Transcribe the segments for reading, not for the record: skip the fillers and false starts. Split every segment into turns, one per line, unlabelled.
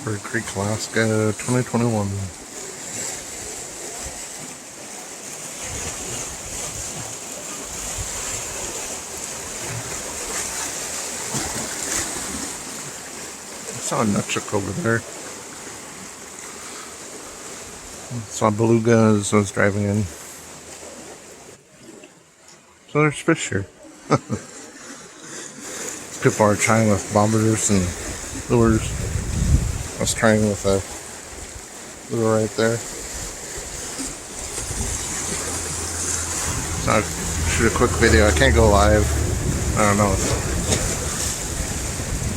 Bird Creek, Alaska, 2021. I saw a nutchuck over there. Saw beluga as I was driving in. So there's fish here. People are trying with bobbers and lures. I was trying with a lure right there. So I'll shoot a quick video. I can't go live. I don't know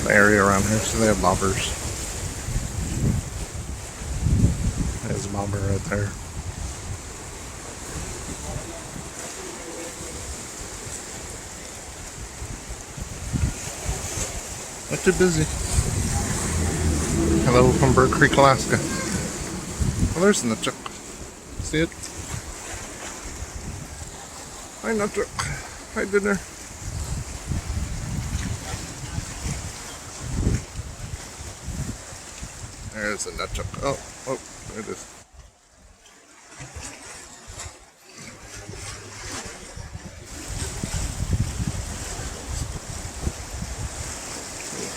the area around here, so they have bobbers. There's a bobber right there. Not too busy. Hello from Bird Creek, Alaska. Well, there's the nutchuck. See it? Hi, nutchuck. Hi, dinner. There's the nutchuck. Oh, there it is.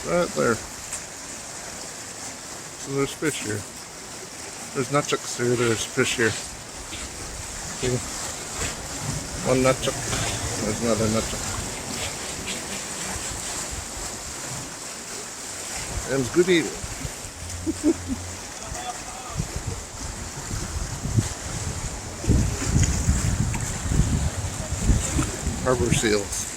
Right there. So there's fish here. There's nutchucks here, there's fish here. See? One nutchuck. There's another nutchuck. And good eating. Harbor seals.